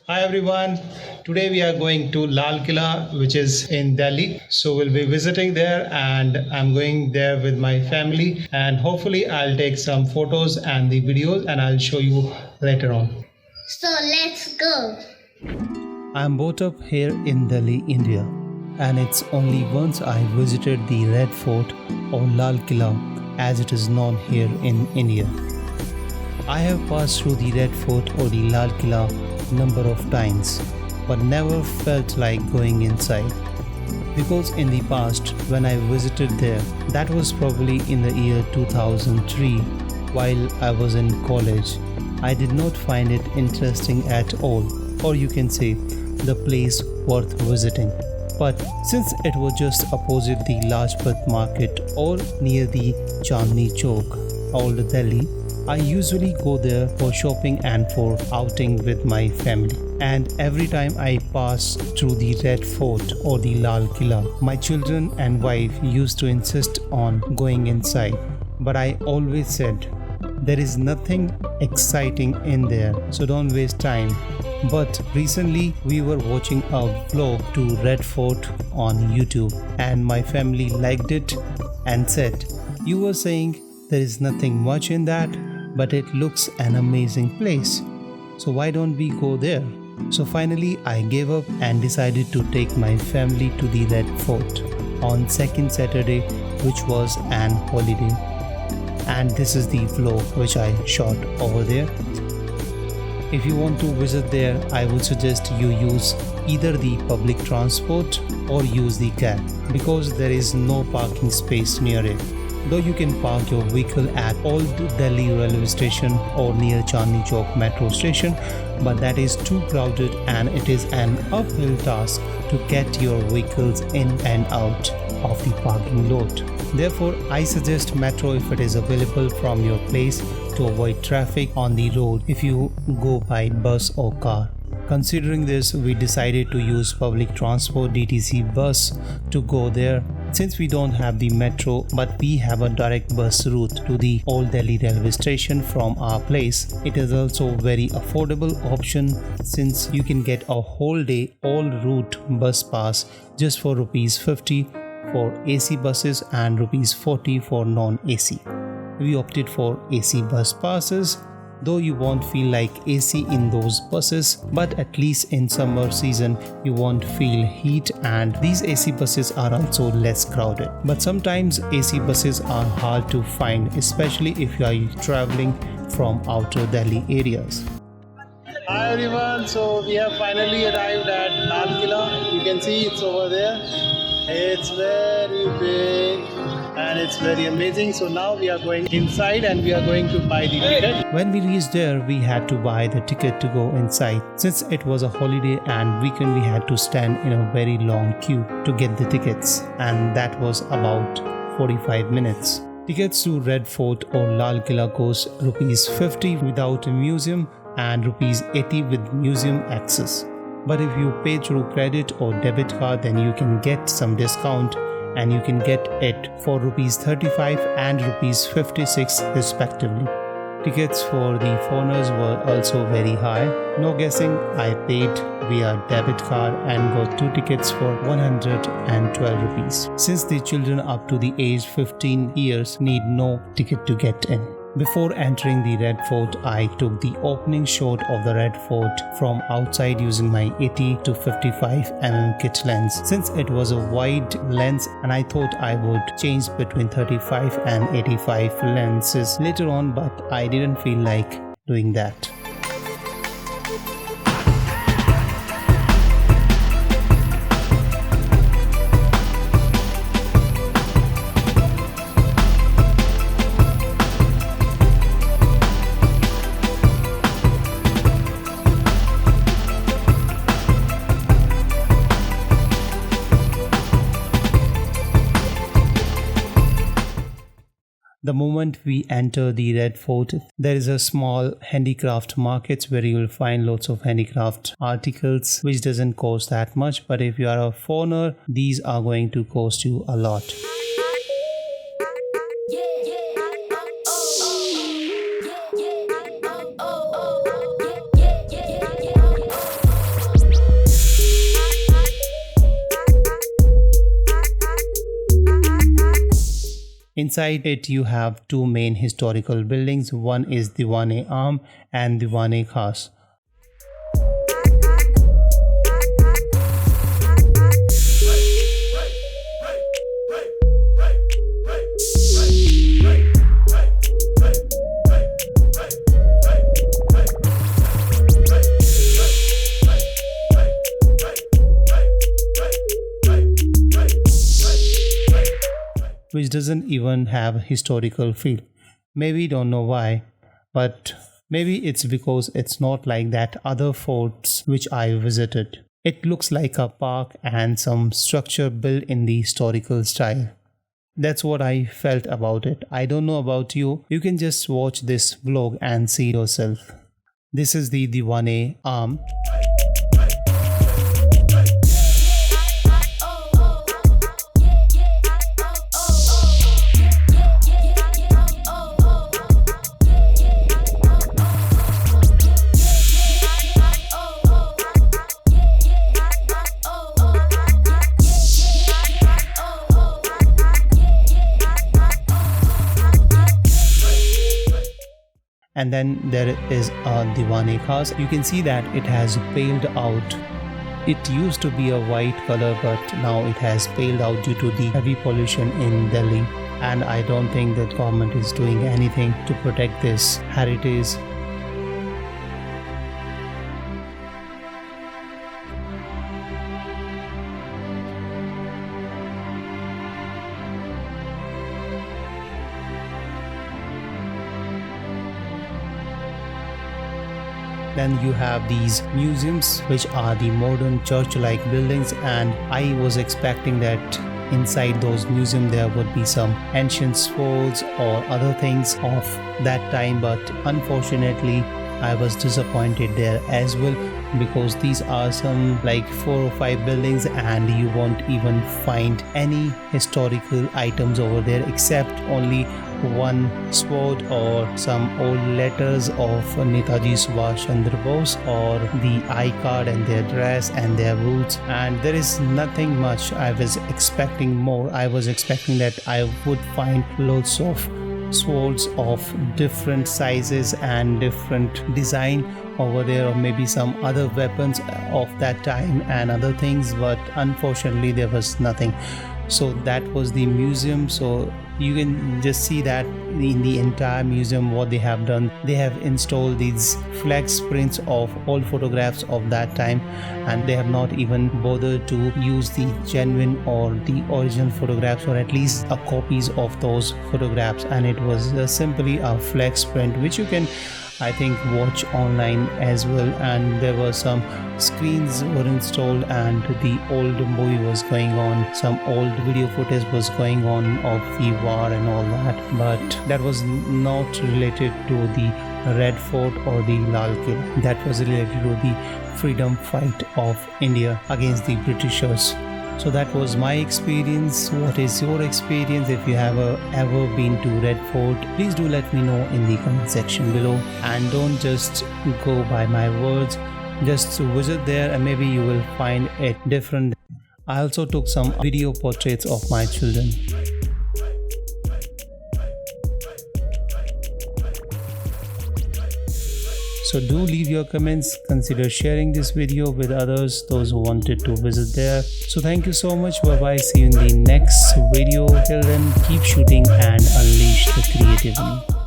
Hi everyone. Today we are going to Lal Quila, which is in Delhi. So we'll be visiting there, and I'm going there with my family. And hopefully, I'll take some photos and the videos, and I'll show you later on. So let's go. I'm brought up here in Delhi, India, and it's only once I visited the Red Fort or Lal Quila as it is known here in India. I have passed through the Red Fort or the Lal Quila number of times, but never felt like going inside. Because in the past, when I visited there, that was probably in the year 2003, while I was in college, I did not find it interesting at all, or you can say, the place worth visiting. But since it was just opposite the Lajpat market or near the Chandni Chowk, Old Delhi, I usually go there for shopping and for outing with my family. And every time I pass through the Red Fort or the Lal Quila, my children and wife used to insist on going inside. But I always said, there is nothing exciting in there, so don't waste time. But recently we were watching a vlog to Red Fort on YouTube, and my family liked it and said, "You were saying there is nothing much in that, but it looks an amazing place. So why don't we go there?" So finally I gave up and decided to take my family to the Red Fort on second Saturday, which was an holiday. And this is the vlog which I shot over there. If you want to visit there, I would suggest you use either the public transport or use the cab, because there is no parking space near it. Though you can park your vehicle at Old Delhi railway station or near Chandni Chowk metro station, but that is too crowded and it is an uphill task to get your vehicles in and out of the parking lot. Therefore, I suggest metro if it is available from your place to avoid traffic on the road if you go by bus or car. Considering this, we decided to use public transport DTC bus to go there. Since we don't have the metro, but we have a direct bus route to the Old Delhi railway station from our place. It is also very affordable option since you can get a whole day all route bus pass just for rupees 50 for AC buses and rupees 40 for non-AC. We opted for AC bus passes, though you won't feel like AC in those buses, but at least in summer season you won't feel heat, and these AC buses are also less crowded. But sometimes AC buses are hard to find, especially if you are traveling from outer Delhi areas. Hi everyone. So we have finally arrived at Lal Quila. You can see it's over there. It's very big and it's very amazing. So now we are going inside and we are going to buy the ticket. When we reached there, we had to buy the ticket to go inside. Since it was a holiday and weekend, we had to stand in a very long queue to get the tickets, and that was about 45 minutes. Tickets to Red Fort or Lal Quila cost rupees 50 without a museum and rupees 80 with museum access. But if you pay through credit or debit card, then you can get some discount and you can get it for rupees 35 and rupees 56 respectively. Tickets for the foreigners were also very high. No guessing, I paid via debit card and got 2 tickets for 112 rupees. Since the children up to the age 15 years need no ticket to get in. Before entering the Red Fort, I took the opening shot of the Red Fort from outside using my 80 to 55mm kit lens, since it was a wide lens and I thought I would change between 35 and 85 lenses later on, but I didn't feel like doing that. The moment we enter the Red Fort, there is a small handicraft market where you will find lots of handicraft articles, which doesn't cost that much, but if you are a foreigner, these are going to cost you a lot. Inside it you have two main historical buildings. One is Diwan-e-Aam and Diwan-e-Khas. Which doesn't even have a historical feel. Maybe don't know why, but maybe it's because it's not like that other forts which I visited. It looks like a park and some structure built in the historical style. That's what I felt about it. I don't know about you. You can just watch this vlog and see yourself. This is the Diwan-e-Aam. And then there is a Diwan-e-Khas. You can see that it has paled out. It used to be a white color, but now it has paled out due to the heavy pollution in Delhi. And I don't think the government is doing anything to protect this heritage. Then you have these museums, which are the modern church-like buildings, and I was expecting that inside those museums there would be some ancient swords or other things of that time, but unfortunately I was disappointed there as well, because these are some like 4 or 5 buildings and you won't even find any historical items over there except only one sword or some old letters of Netaji Subhash Chandra Bose, or the iCard and their dress and their boots, and there is nothing much. I was expecting more. I was expecting that I would find loads of swords of different sizes and different design over there, or maybe some other weapons of that time and other things, but unfortunately there was nothing. So that was the museum. So you can just see that in the entire museum what they have done, they have installed these flex prints of all photographs of that time, and they have not even bothered to use the genuine or the original photographs, or at least a copies of those photographs. And it was simply a flex print which you can, I think, watch online as well. And there were some screens were installed and the old movie was going on, some old video footage was going on of the war and all that, but that was not related to the Red Fort or the Lal Quila. That was related to the freedom fight of India against the Britishers. So that was my experience. What is your experience? If you have ever been to Red Fort, please do let me know in the comment section below. And don't just go by my words, just visit there and maybe you will find it different. I also took some video portraits of my children. So do leave your comments, consider sharing this video with others, those who wanted to visit there. So thank you so much, bye bye, see you in the next video. Till then, keep shooting and unleash the creativity.